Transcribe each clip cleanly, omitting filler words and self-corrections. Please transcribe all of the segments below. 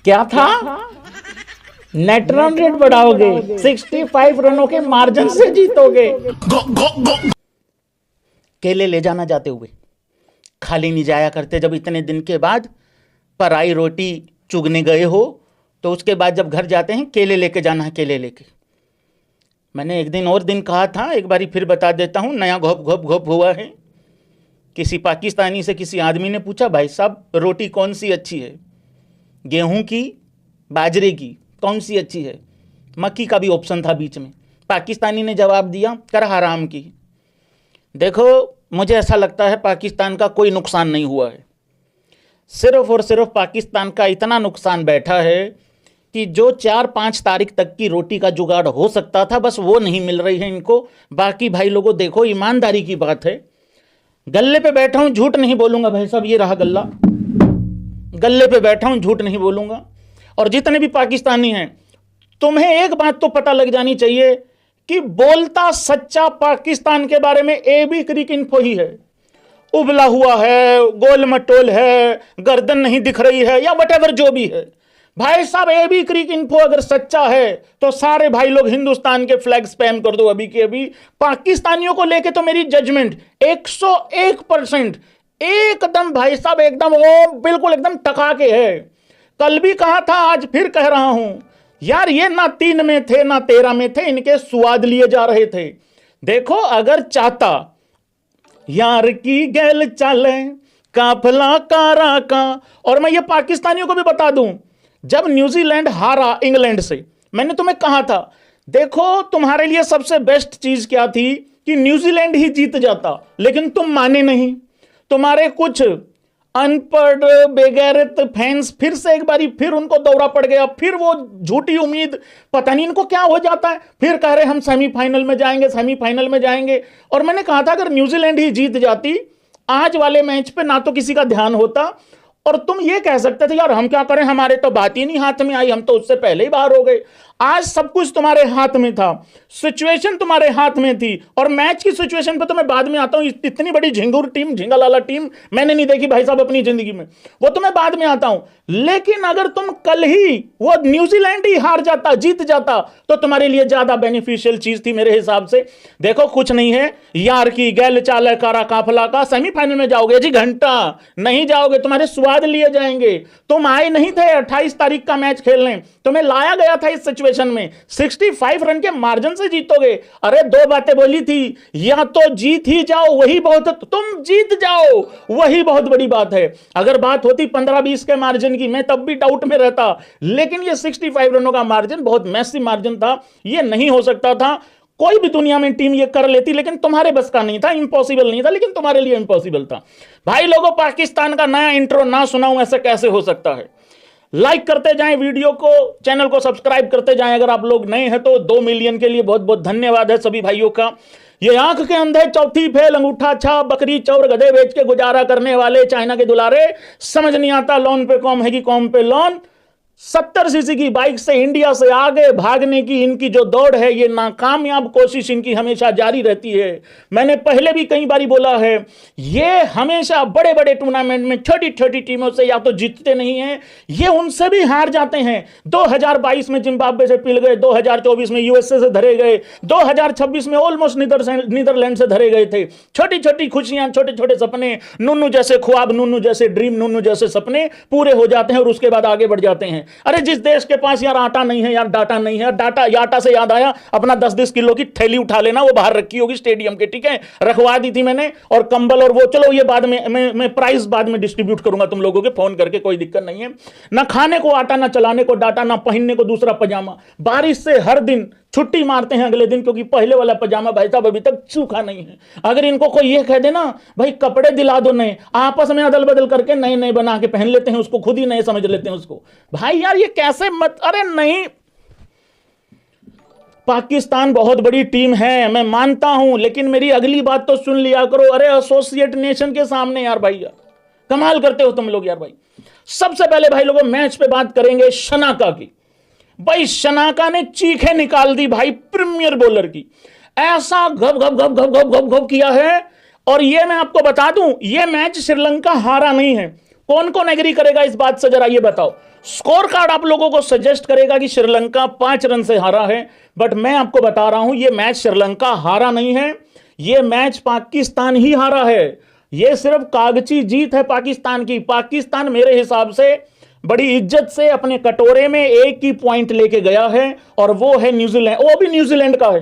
क्या था? Net run rate बढ़ाओगे, 65 रनों के मार्जिन से जीतोगे। केले ले जाना जाते हुए खाली नहीं जाया करते। जब इतने दिन के बाद पराई रोटी चुगने गए हो तो उसके बाद जब घर जाते हैं केले लेके जाना है, केले लेके। मैंने एक दिन और दिन कहा था, एक बारी फिर बता देता हूं, नया घोप घोप घोप हुआ है। किसी पाकिस्तानी से किसी आदमी ने पूछा, भाई साहब रोटी कौन सी अच्छी है, गेहूं की बाजरे की, कौन सी अच्छी है? मक्की का भी ऑप्शन था बीच में। पाकिस्तानी ने जवाब दिया, कर हराम की। देखो मुझे ऐसा लगता है पाकिस्तान का कोई नुकसान नहीं हुआ है, सिर्फ और सिर्फ पाकिस्तान का इतना नुकसान बैठा है कि जो 4-5 तारीख तक की रोटी का जुगाड़ हो सकता था बस वो नहीं मिल रही है इनको। बाकी भाई लोगों देखो, ईमानदारी की बात है, गल्ले पे बैठा हूं, झूठ नहीं बोलूंगा भाई साहब, ये रहा गल्ला, गल्ले पे बैठा हूं, झूठ नहीं बोलूंगा। और जितने भी पाकिस्तानी हैं, तुम्हें एक बात तो पता लग जानी चाहिए कि बोलता सच्चा पाकिस्तान के बारे में एबी क्रिक इन्फो ही है। उबला हुआ है, गोल मटोल है, गर्दन नहीं दिख रही है, या वटेवर जो भी है। भाई साहब एबी क्रिक इन्फो अगर सच्चा है तो सारे भाई लोग हिंदुस्तान के फ्लैग स्पैम कर दो अभी के अभी। पाकिस्तानियों को लेके तो मेरी जजमेंट 101% एकदम भाई साहब एकदम वो बिल्कुल एकदम टका के है। कल भी कहा था, आज फिर कह रहा हूं, यार ये ना 3 में थे ना 13 में थे, इनके स्वाद लिए जा रहे थे। देखो अगर चाहता यार की गैल चले काफला कारा का। और मैं ये पाकिस्तानियों को भी बता दूं, जब न्यूजीलैंड हारा इंग्लैंड से, मैंने तुम्हें कहा था देखो तुम्हारे लिए सबसे बेस्ट चीज क्या थी कि न्यूजीलैंड ही जीत जाता, लेकिन तुम माने नहीं। तुम्हारे कुछ अनपढ़ बेगैरत फैंस फिर से एक बारी फिर उनको दौरा पड़ गया, फिर वो झूठी उम्मीद, पता नहीं इनको क्या हो जाता है, फिर कह रहे हम सेमीफाइनल में जाएंगे, सेमीफाइनल में जाएंगे। और मैंने कहा था अगर न्यूजीलैंड ही जीत जाती आज वाले मैच पे ना तो किसी का ध्यान होता, और तुम ये कह सकते थे यार हम क्या करें, हमारे तो बात ही नहीं हाथ में आई, हम तो उससे पहले ही बाहर हो गए। आज सब कुछ तुम्हारे हाथ में था, सिचुएशन तुम्हारे हाथ में थी। और मैच की सिचुएशन पे तो मैं बाद में आता हूं, इतनी बड़ी झिंगुर टीम, झिंगालाला टीम मैंने नहीं देखी भाई साहब अपनी जिंदगी में, वो तो मैं बाद में आता हूं। लेकिन अगर तुम कल ही वो न्यूजीलैंड ही हार जाता, जीत जाता, तो तुम्हारे लिए ज्यादा बेनिफिशियल चीज थी मेरे हिसाब से। देखो कुछ नहीं है, यार की गैल चाले कारा काफला का, सेमीफाइनल में जाओगे जी, घंटा नहीं जाओगे, तुम्हारे स्वाद लिए जाएंगे। तुम आए नहीं थे 28 तारीख का मैच खेलने, तुम्हें लाया गया था इस सिचुएशन में, 65 रन के मार्जिन से जीतोगे। अरे 2 बातें बोली थी, या तो जीत ही जाओ वही बहुत, तुम जीत जाओ वही बहुत बड़ी बात है। अगर बात होती 15-20 के मार्जिन की, मैं तब भी डाउट में रहता, लेकिन ये 65 रनों का मार्जिन बहुत मैसिव मार्जिन था, ये नहीं हो सकता था। कोई भी दुनिया में टीम ये कर लेती, लेकिन तुम्हारे बस का नहीं था, इंपॉसिबल नहीं था, लेकिन तुम्हारे लिए इंपॉसिबल था। भाई लोगों, पाकिस्तान का नया इंट्रो ना सुनाऊं ऐसा कैसे हो सकता है? लाइक करते जाएं वीडियो को, चैनल को सब्सक्राइब करते जाएं अगर आप लोग नए हैं तो। 2 मिलियन के लिए बहुत बहुत धन्यवाद है सभी भाइयों का। ये आंख के अंधे, चौथी फेल, अंगूठा छाप, बकरी चौर, गधे बेच के गुजारा करने वाले चाइना के दुलारे, समझ नहीं आता लोन पे कॉम है कि कॉम पे लोन। 70 सीसी की बाइक से इंडिया से आगे भागने की इनकी जो दौड़ है, ये नाकामयाब कोशिश इनकी हमेशा जारी रहती है। मैंने पहले भी कई बारी बोला है, ये हमेशा बड़े बड़े टूर्नामेंट में छोटी छोटी टीमों से या तो जीतते नहीं हैं, ये उनसे भी हार जाते हैं। 2022 में जिम्बाब्वे से पिल गए, 2024 में यूएसए से धरे गए, 2026 में ऑलमोस्ट नीदरलैंड से धरे गए थे। छोटी छोटी खुशियां, छोटे छोटे सपने, नुन्नू जैसे ख्वाब, नुन्नू जैसे ड्रीम, नुन्नू जैसे सपने पूरे हो जाते हैं और उसके बाद आगे बढ़ जाते हैं। अरे जिस देश के पास यार आटा नहीं है, यार डाटा नहीं है, डाटा आटा से याद आया, अपना 10-10 किलो की थैली उठा लेना, वो बाहर रखी होगी स्टेडियम के, ठीक है, रखवा दी थी मैंने। और कंबल और वो, चलो ये बाद में मैं प्राइस बाद में डिस्ट्रीब्यूट करूंगा तुम लोगों के फोन करके, कोई दिक्कत नहीं है। ना खाने को आटा, ना चलाने को डाटा, ना पहनने को दूसरा पजामा। बारिश से हर दिन छुट्टी मारते हैं अगले दिन, क्योंकि पहले वाला पजामा भाई साहब अभी तक सूखा नहीं है। अगर इनको कोई ये कह देना भाई कपड़े दिला दो नए, आपस में अदल बदल करके नए नए बना के पहन लेते हैं उसको, खुद ही नए समझ लेते हैं उसको। भाई यार ये कैसे मत, अरे नहीं, पाकिस्तान बहुत बड़ी टीम है मैं मानता हूं, लेकिन मेरी अगली बात तो सुन लिया करो। अरे एसोसिएट नेशन के सामने यार भाई, यार कमाल करते हो तुम लोग यार भाई। सबसे पहले भाई लोगों मैच पे बात करेंगे शनाका की। भाई शनाका ने चीखें निकाल दी भाई प्रीमियर बॉलर की, ऐसा घप घप घप घप घप घप घप किया है। और ये मैं आपको बता दूं, ये मैच श्रीलंका हारा नहीं है। कौन कौन एग्री करेगा इस बात से, जरा ये बताओ। स्कोर कार्ड आप लोगों को सजेस्ट करेगा कि श्रीलंका 5 रन से हारा है, बट मैं आपको बता रहा हूं यह मैच श्रीलंका हारा नहीं है, यह मैच पाकिस्तान ही हारा है। यह सिर्फ कागजी जीत है पाकिस्तान की। पाकिस्तान मेरे हिसाब से बड़ी इज्जत से अपने कटोरे में एक ही पॉइंट लेके गया है, और वो है न्यूजीलैंड। वो भी न्यूजीलैंड का है,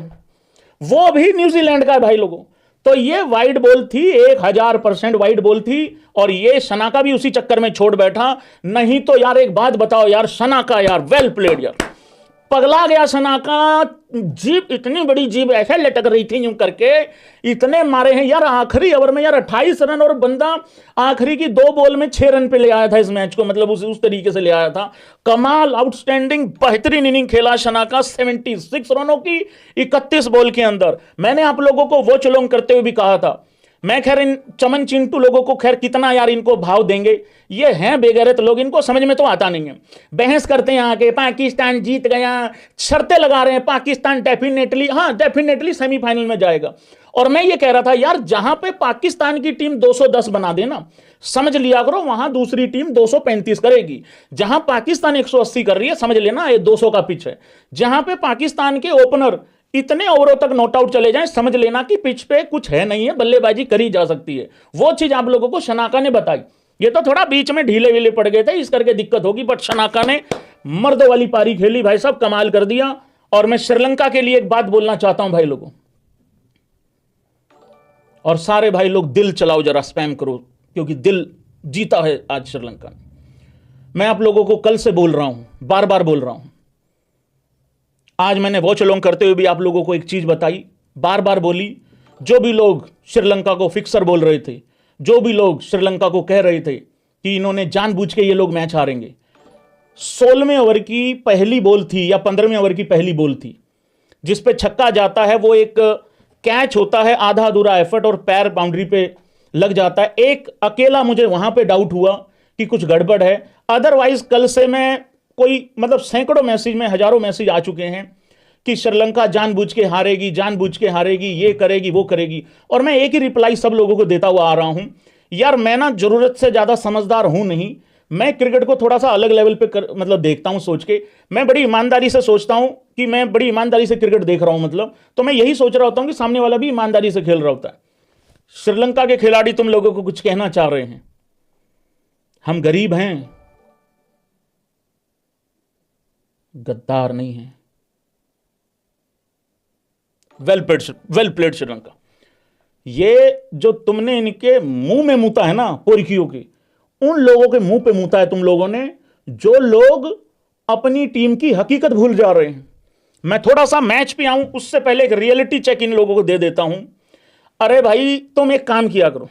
वो भी न्यूजीलैंड का है भाई लोगों। तो ये वाइड बॉल थी, 1000% वाइड बॉल थी, और ये शनाका भी उसी चक्कर में छोड़ बैठा। नहीं तो यार एक बात बताओ यार, शनाका यार वेल प्लेड यार, पगला गया शनाका। जीप, इतनी बड़ी जीप ऐसे लटक रही थी यूं करके, इतने मारे हैं यार आखिरी ओवर में यार 28 रन, और बंदा आखिरी की 2 बॉल में 6 रन पे ले आया था इस मैच को, मतलब उस तरीके से ले आया था। कमाल, आउटस्टैंडिंग, बेहतरीन इनिंग खेला शनाका। 76 रनों की 31 बॉल के अंदर। मैंने आप लोगों को वॉच अलोंग करते हुए भी कहा था, मैं खैर इन चमन चिंटू लोगों को खैर कितना यार इनको भाव देंगे, ये हैं बेगैरत लोग, इनको समझ में तो आता नहीं है। बहस करते हैं आके पाकिस्तान जीत गया, शर्तें लगा रहे हैं पाकिस्तान डेफिनेटली, हाँ डेफिनेटली सेमीफाइनल में जाएगा। और मैं ये कह रहा था यार, जहां पे पाकिस्तान की टीम 210 बना देना, समझ लिया करो वहां दूसरी टीम 235 करेगी। जहां पाकिस्तान 180 कर रही है, समझ लेना ये 200 का पिच है। जहां पे पाकिस्तान के ओपनर इतने ओवरों तक नॉट आउट चले जाएं, समझ लेना कि पिच पे कुछ है नहीं है, बल्लेबाजी करी जा सकती है। वो चीज आप लोगों को शनाका ने बताई। ये तो थोड़ा बीच में ढीले वीले पड़ गए थे, इस करके दिक्कत होगी, बट शनाका ने मर्द वाली पारी खेली भाई साहब, कमाल कर दिया। और मैं श्रीलंका के लिए एक बात बोलना चाहता हूं भाई लोगों, और सारे भाई लोग दिल चलाओ जरा, स्पैम करो, क्योंकि दिल जीता है आज श्रीलंका ने। मैं आप लोगों को कल से बोल रहा हूं, बार बार बोल रहा हूं, आज मैंने वॉच अलोंग करते हुए भी आप लोगों को एक चीज बताई, बार बार बोली। जो भी लोग श्रीलंका को फिक्सर बोल रहे थे, जो भी लोग श्रीलंका को कह रहे थे कि इन्होंने जानबूझ के ये लोग मैच हारेंगे, 16वें ओवर की पहली बॉल थी या 15वें ओवर की पहली बॉल थी, जिस पे छक्का जाता है, वो एक कैच होता है, आधा अधूरा एफर्ट, और पैर बाउंड्री पे लग जाता है। एक अकेला मुझे वहां पे डाउट हुआ कि कुछ गड़बड़ है, अदरवाइज कल से मैं कोई मतलब सैकड़ों मैसेज में, हजारों मैसेज आ चुके हैं कि श्रीलंका जानबूझ के हारेगी, जानबूझ के हारेगी, ये करेगी वो करेगी। और मैं एक ही रिप्लाई सब लोगों को देता हुआ आ रहा हूं, यार मैं ना जरूरत से ज्यादा समझदार हूं नहीं, मैं क्रिकेट को थोड़ा सा अलग लेवल पे मतलब देखता हूं सोच के। मैं बड़ी ईमानदारी से सोचता हूं कि मैं बड़ी ईमानदारी से क्रिकेट देख रहा हूं, मतलब तो मैं यही सोच रहा होता हूं कि सामने वाला भी ईमानदारी से खेल रहा होता है। श्रीलंका के खिलाड़ी तुम लोगों को कुछ कहना चाह रहे हैं, हम गरीब हैं, गद्दार नहीं है। Well played Sri Lanka. ये जो तुमने इनके मुंह में मुता है ना, पोरखियों के, उन लोगों के मुंह पे मुता है तुम लोगों ने, जो लोग अपनी टीम की हकीकत भूल जा रहे हैं। मैं थोड़ा सा मैच पे आऊं उससे पहले एक रियलिटी चेक इन लोगों को दे देता हूं। अरे भाई तुम एक काम किया करो,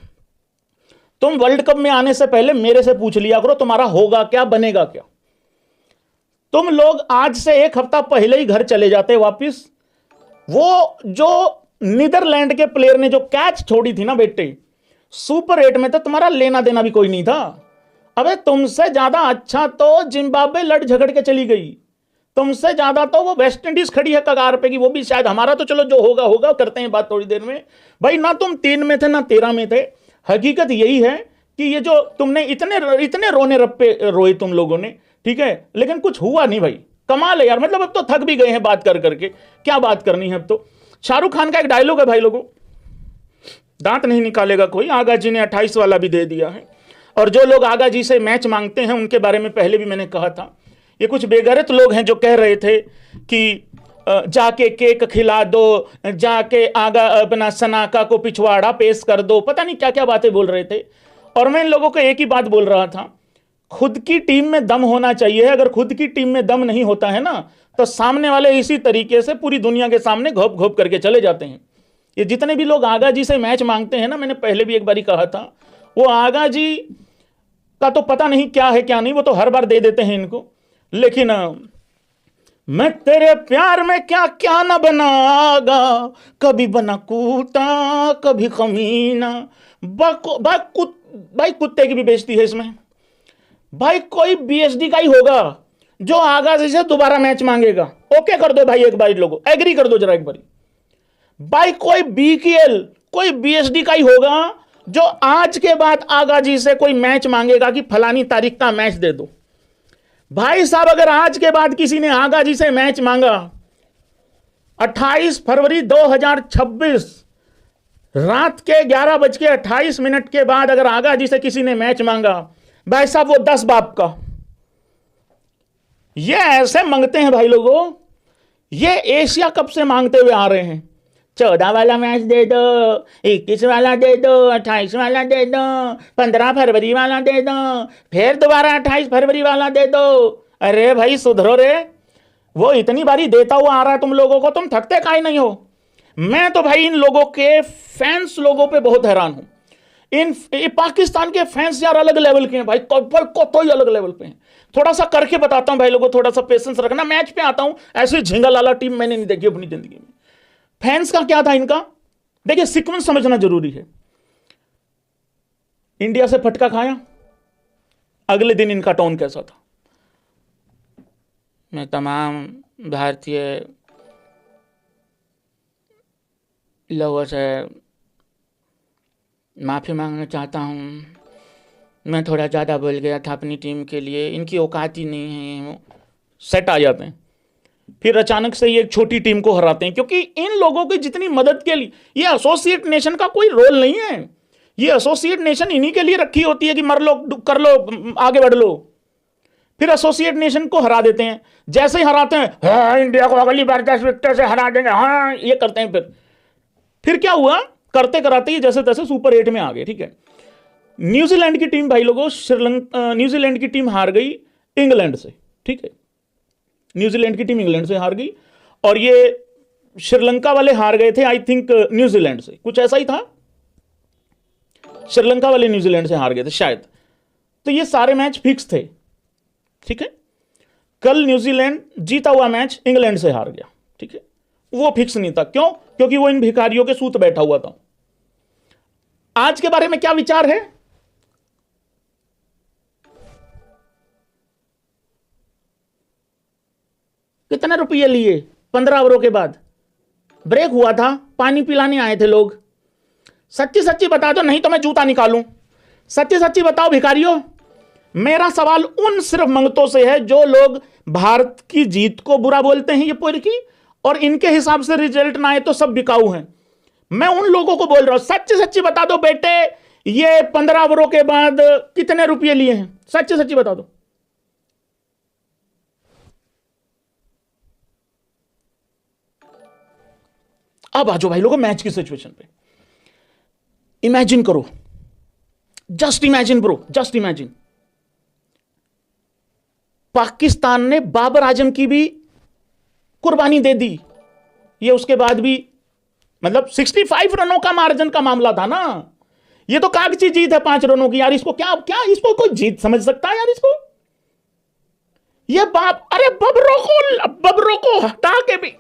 तुम वर्ल्ड कप में आने से पहले मेरे से पूछ लिया करो तुम्हारा होगा क्या, बनेगा क्या। तुम लोग आज से 1 हफ्ता पहले ही घर चले जाते वापिस। वो जो नीदरलैंड के प्लेयर ने जो कैच छोड़ी थी ना बेटे, सुपर 8 में तो तुम्हारा लेना देना भी कोई नहीं था। अबे तुमसे ज्यादा अच्छा तो जिम्बाब्वे लड़ झगड़ के चली गई, तुमसे ज्यादा तो वो वेस्ट इंडीज खड़ी है कगार पे कि वो भी शायद हमारा तो चलो जो होगा होगा, करते हैं बात थोड़ी देर में। भाई ना तुम 3 में थे ना 13 में थे। हकीकत यही है कि ये जो तुमने इतने रोने रप्पे रोए तुम लोगों ने, ठीक है, लेकिन कुछ हुआ नहीं भाई। कमाल है यार, मतलब अब तो थक भी गए हैं बात कर करके, क्या बात करनी है अब तो। शाहरुख खान का एक डायलॉग है भाई लोगों, दांत नहीं निकालेगा कोई, आगा जी ने 28 वाला भी दे दिया है। और जो लोग आगा जी से मैच मांगते हैं उनके बारे में पहले भी मैंने कहा था, ये कुछ बेगैरत लोग हैं जो कह रहे थे कि जाके केक खिला दो, जाके आगा अपना सनाका को पिछवाड़ा पेश कर दो, पता नहीं क्या क्या बातें बोल रहे थे। और मैं इन लोगों को एक ही बात बोल रहा था, खुद की टीम में दम होना चाहिए। अगर खुद की टीम में दम नहीं होता है ना, तो सामने वाले इसी तरीके से पूरी दुनिया के सामने घोप घोप करके चले जाते हैं। ये जितने भी लोग आगा जी से मैच मांगते हैं ना, मैंने पहले भी एक बारी कहा था, वो आगा जी का तो पता नहीं क्या है क्या नहीं, वो तो हर बार दे देते हैं इनको। लेकिन मैं तेरे प्यार में क्या क्या ना बनागा, कभी बना कूता कभी कमीना। भाई कुत्ते की भी बेइज्जती है इसमें। भाई कोई बीएसडी का ही होगा जो आगा जी से दोबारा मैच मांगेगा। ओके कर दो भाई, एक बार लोगों एग्री कर दो जरा एक बारी। भाई कोई बीकेएल कोई बीएसडी का ही होगा जो आज के बाद आगा जी से कोई मैच मांगेगा कि फलानी तारीख का मैच दे दो। भाई साहब, अगर आज के बाद किसी ने आगा जी से मैच मांगा, 28 फरवरी 2026 रात के 11:28 के बाद अगर आगा जी से किसी ने मैच मांगा, भाई साहब वो 10 बाप का। ये ऐसे मांगते हैं भाई लोगों, ये एशिया कप से मांगते हुए आ रहे हैं। 14 वाला मैच दे दो, 21 वाला दे दो, 28 वाला दे दो, 15 फरवरी वाला दे दो, फिर दोबारा 28 फरवरी वाला दे दो। अरे भाई सुधरो रे, वो इतनी बारी देता हुआ आ रहा है तुम लोगों को, तुम थकते काहे नहीं हो? मैं तो भाई इन लोगों के फैंस लोगों पे बहुत हैरान हूं। इन पाकिस्तान के फैंस यार अलग लेवल के हैं भाई, को ही अलग लेवल पे हैं। थोड़ा सा करके बताता हूं भाई लोगों, थोड़ा सा पेशेंस रखना। मैच पे आता हूं, ऐसे झिंगा लाला टीम मैंने नहीं देखी अपनी जिंदगी में। फैंस का क्या था इनका, देखिए सीक्वेंस समझना जरूरी है। इंडिया से फटका खाया, अगले दिन इनका टोन कैसा था? मैं तमाम भारतीय लोगों से माफी मांगना चाहता हूं, मैं थोड़ा ज़्यादा बोल गया था अपनी टीम के लिए, इनकी औकात ही नहीं है। सेट आ जाते हैं, फिर अचानक से ये एक छोटी टीम को हराते हैं, क्योंकि इन लोगों की जितनी मदद के लिए, ये एसोसिएट नेशन का कोई रोल नहीं है। ये एसोसिएट नेशन इन्हीं के लिए रखी होती है कि मर लो, कर लो, आगे बढ़ लो। फिर एसोसिएट नेशन को हरा देते हैं। जैसे ही हराते हैं, हाँ इंडिया को अगली बार 10 विकेट से हरा देंगे, हाँ ये करते हैं। फिर क्या हुआ, करते कराते ही जैसे तैसे सुपर 8 में आ गए। ठीक है, न्यूजीलैंड की टीम भाई लोगों, न्यूजीलैंड की टीम हार गई इंग्लैंड से। ठीक है, न्यूजीलैंड की टीम इंग्लैंड से हार गई, और ये श्रीलंका वाले हार गए थे आई थिंक न्यूजीलैंड से, कुछ ऐसा ही था। श्रीलंका वाले न्यूजीलैंड से हार गए थे शायद। तो ये सारे मैच फिक्स थे। ठीक है, कल न्यूजीलैंड जीता हुआ मैच इंग्लैंड से हार गया। ठीक है, वो फिक्स नहीं था। क्यों? क्योंकि वो इन भिखारियों के सूत बैठा हुआ था। आज के बारे में क्या विचार है? कितने रुपये लिए? 15 ओवरों के बाद ब्रेक हुआ था, पानी पिलाने आए थे लोग। सच्ची सच्ची बता दो, नहीं तो मैं जूता निकालूं। सच्ची सच्ची बताओ भिखारियों। मेरा सवाल उन सिर्फ मंगतों से है जो लोग भारत की जीत को बुरा बोलते हैं, ये पूरी की, और इनके हिसाब से रिजल्ट ना आए तो सब बिकाऊ हैं। मैं उन लोगों को बोल रहा हूं, सच्ची सच्ची बता दो बेटे, ये 15 ओवरों के बाद कितने रुपये लिए हैं? सच्ची सच्ची बता दो। अब आ जाओ भाई लोगों मैच की सिचुएशन पे। इमेजिन करो, just imagine bro, just imagine, Pakistan ने बाबर आजम की भी कुर्बानी दे दी। ये उसके बाद भी मतलब 65 रनों का मार्जिन का मामला था ना। ये तो कागजी जीत है 5 रनों की यार। इसको क्या क्या इसको कोई जीत समझ सकता है यार इसको? ये बाप, अरे बबरों को हटा के भी,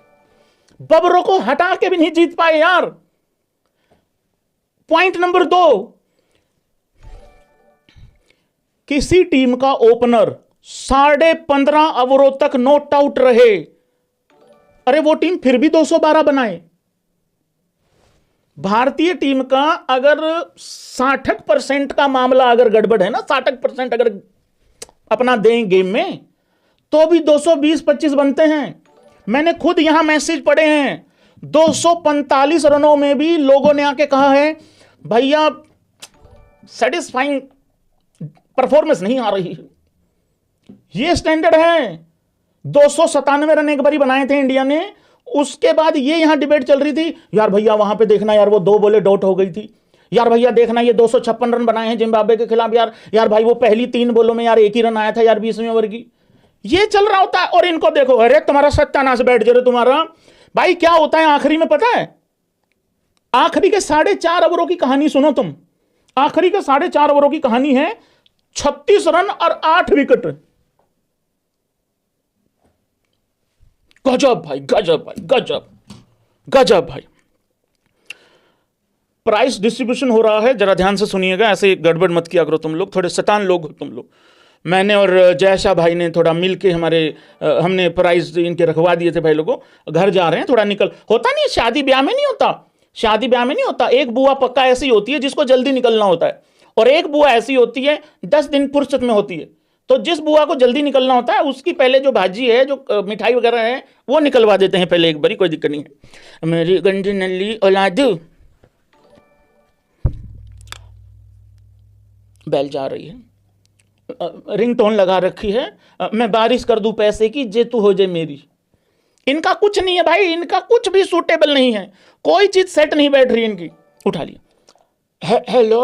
बबरों को हटा के भी नहीं जीत पाए यार। पॉइंट नंबर 2, किसी टीम का ओपनर 15.5 ओवरों तक नॉट आउट रहे, अरे वो टीम फिर भी 212 बनाए। भारतीय टीम का अगर 60% का मामला अगर गड़बड़ है ना, 60% अगर अपना दें गेम में, तो भी 220-25 बनते हैं। मैंने खुद यहां मैसेज पढ़े हैं, 245 रनों में भी लोगों ने आके कहा है भैया सेटिस्फाइंग परफॉर्मेंस नहीं आ रही है। ये स्टैंडर्ड है। 297 रन एक बारी बनाए थे इंडिया ने। उसके बाद ये यहां डिबेट चल रही थी, यार भैया वहां पे देखना यार वो 2 बॉलें डॉट हो गई थी, यार भैया देखना ये 256 रन बनाए हैं जिम्बाब्वे के खिलाफ, यार भाई वो पहली 3 बॉलों में यार 1 ही रन आया था यार 20वें ओवर की। ये चल रहा होता है। और इनको देखो, अरे तुम्हारा सत्यानाश बैठ जा रहे तुम्हारा। भाई क्या होता है आखिरी में पता है? आखिरी के 4.5 ओवरों की कहानी सुनो तुम। आखिरी के 4.5 ओवरों की कहानी है 36 रन और 8 विकेट। गजब भाई, गजब भाई, गजब गजब भाई। प्राइस डिस्ट्रीब्यूशन हो रहा है, जरा ध्यान से सुनिएगा, ऐसे गड़बड़ मत किया करो तुम लोग, थोड़े शैतान लोग हो तुम लोग। मैंने और जयशाह भाई ने थोड़ा मिल के हमने प्राइस इनके रखवा दिए थे भाई लोगों। घर जा रहे हैं, थोड़ा निकल, होता नहीं शादी ब्याह में नहीं होता, शादी ब्याह में नहीं होता। एक बुआ पक्का ऐसी होती है जिसको जल्दी निकलना होता है, और एक बुआ ऐसी होती है 10 दिन फुर्सत में होती है। तो जिस बुआ को जल्दी निकलना होता है उसकी पहले जो भाजी है, जो मिठाई वगैरह है, वो निकलवा देते हैं पहले एक बारी, कोई दिक्कत नहीं है। मेरी गंदी नल्ली औलाद, बैल जा रही है, रिंगटोन लगा रखी है, मैं बारिश कर दूं पैसे की, जे तू हो जाए मेरी। इनका कुछ नहीं है भाई, इनका कुछ भी सूटेबल नहीं है, कोई चीज सेट नहीं बैठ रही इनकी। उठा लिया, हेलो,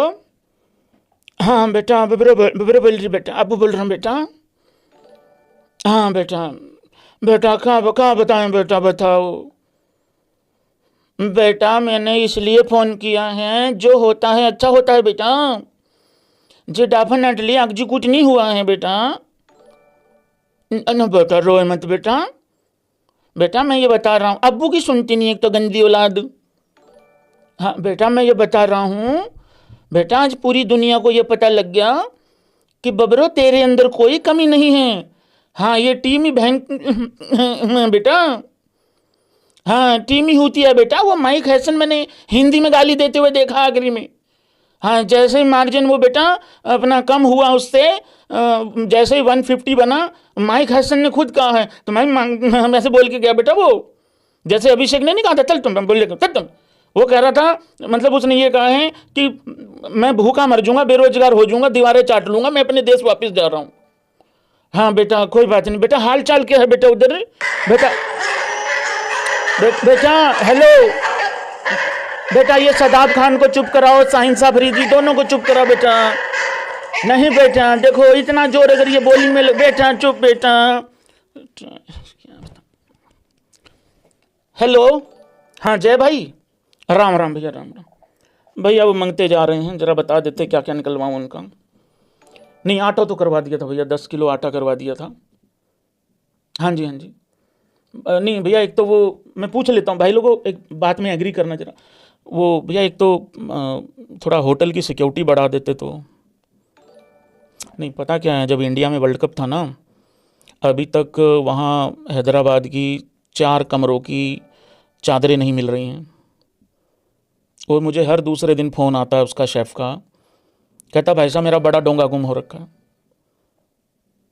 हाँ बेटा, बिब्रो बोल रही बेटा, अबू बोल रहा हूँ बेटा। हाँ बेटा, बेटा कहाँ बताएं बेटा, बताओ बेटा। मैंने इसलिए फोन किया है, जो होता है अच्छा होता है बेटा, जो डेफिनेटली एग्जीक्यूट नहीं हुआ है बेटा। न बेटा रोए मत बेटा, बेटा मैं ये बता रहा हूँ, अब्बू की सुनती नहीं, एक तो गंदी औलाद। हाँ बेटा मैं ये बता रहा हूँ बेटा, आज पूरी दुनिया को ये पता लग गया कि बबरो तेरे अंदर कोई कमी नहीं है। हाँ ये टीम ही बहन बेटा, हाँ टीम ही होती है बेटा। वो माइक हैसन मैंने हिंदी में गाली देते हुए देखा आखिरी में। हाँ जैसे ही मार्जिन वो बेटा अपना कम हुआ उससे, जैसे ही 150 बना, माइक हैसन ने खुद कहा है, तो मैं ऐसे बोल के गया बेटा, वो जैसे अभिषेक ने नहीं कहा था चल तुम बोल चल तुम, वो कह रहा था, मतलब उसने ये कहा है कि मैं भूखा मर जाऊंगा, बेरोजगार हो जाऊंगा, दीवारें चाट लूंगा, मैं अपने देश वापस जा रहा हूँ। हाँ बेटा कोई बात नहीं बेटा, हाल चाल क्या है बेटा उधर बेटा? बेटा हेलो बेटा, ये सदाब खान को चुप कराओ, साहिंसा अफरीदी दोनों को चुप कराओ बेटा। नहीं बेटा देखो इतना जोर अगर ये बोलिंग में बेटा चुप बेटा। हेलो, हाँ जय भाई, राम राम भैया, राम राम भैया। वो मांगते जा रहे हैं, जरा बता देते क्या क्या निकलवाऊँ उनका। नहीं आटा तो करवा दिया था भैया, 10 किलो आटा करवा दिया था। हाँ जी हाँ जी, नहीं भैया एक तो वो मैं पूछ लेता हूँ भाई लोगों, एक बात में एग्री करना जरा। वो भैया एक तो थोड़ा होटल की सिक्योरिटी बढ़ा देते तो। नहीं पता क्या है, जब इंडिया में वर्ल्ड कप था ना, अभी तक वहाँ हैदराबाद की 4 कमरों की चादरें नहीं मिल रही हैं। और मुझे हर दूसरे दिन फ़ोन आता है उसका शेफ़ का, कहता भाई साहब मेरा बड़ा डोंगा गुम हो रखा है।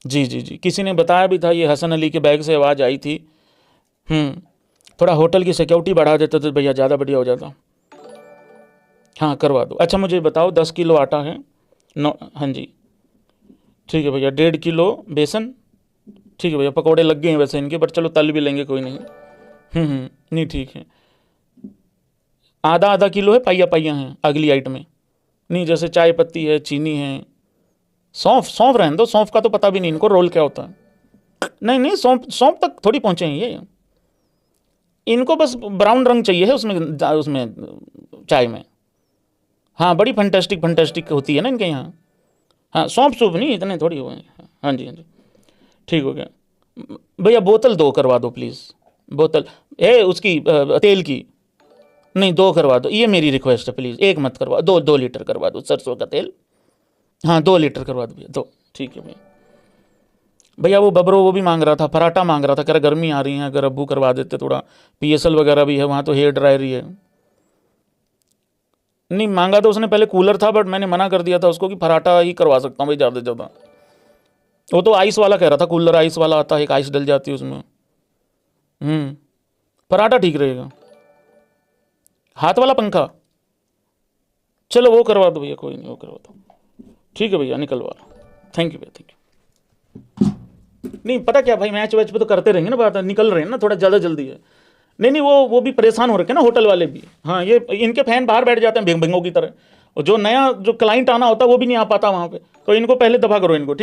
जी जी जी, किसी ने बताया भी था, ये हसन अली के बैग से आवाज़ आई थी। थोड़ा होटल की सिक्योरिटी बढ़ा देते तो भैया ज़्यादा बढ़िया हो जाता। हाँ करवा दो। अच्छा मुझे बताओ 10 किलो आटा है, हाँ जी ठीक है भैया, 1.5 किलो बेसन, ठीक है भैया। पकौड़े लग गए हैं वैसे इनके, पर चलो तल भी लेंगे, कोई नहीं। नहीं ठीक है। आधा किलो है, पाइया हैं अगली आइटम में। नहीं जैसे चाय पत्ती है, चीनी है, सौंफ रहने दो, सौंफ का तो पता भी नहीं इनको रोल क्या होता है। नहीं सौंफ तक थोड़ी पहुँचे हैं ये, इनको बस ब्राउन रंग चाहिए है उसमें चाय में। हाँ बड़ी फंटेस्टिक होती है ना इनके यहाँ। हाँ सौंफ सूप नहीं, इतने थोड़ी हुए। हाँ जी ठीक हो गया भैया। बोतल 2 करवा दो प्लीज़, बोतल है उसकी तेल की। नहीं 2 करवा दो, ये मेरी रिक्वेस्ट है प्लीज़, 1 मत करवा, 2 लीटर करवा दो सरसों का तेल। हाँ 2 लीटर करवा दो भैया, 2 ठीक है भैया। भैया वो बबरो वो भी मांग रहा था, पराठा मांग रहा था, कह रहा गर्मी आ रही है, अगर अब्बू करवा देते थोड़ा, PSL वगैरह भी है वहाँ, तो हेयर ड्रायर ही है। नहीं मांगा तो उसने पहले कूलर था, बट मैंने मना कर दिया था उसको कि पराठा ही करवा सकता हूँ भाई ज़्यादा से ज़्यादा। वो तो आइस वाला कह रहा था, कूलर आइस वाला आता है, एक आइस डल जाती है उसमें। पराठा ठीक रहेगा। हाथ वाला पंखा, चलो वो करवा दो भैया, कोई नहीं वो करवा दो, ठीक है भैया निकलवा लो। थैंक यू भैया, थैंक यू। नहीं पता क्या भाई, मैच वैच पे तो करते रहेंगे ना बात, निकल रहे हैं ना, थोड़ा ज़्यादा जल्दी है। नहीं वो भी परेशान हो रखे ना होटल वाले भी। हाँ ये इनके फैन बाहर बैठ जाते हैं भिंगों की तरह, और जो नया जो क्लाइंट आना होता है वो भी नहीं आ पाता वहाँ पे, तो इनको पहले दफा करो इनको।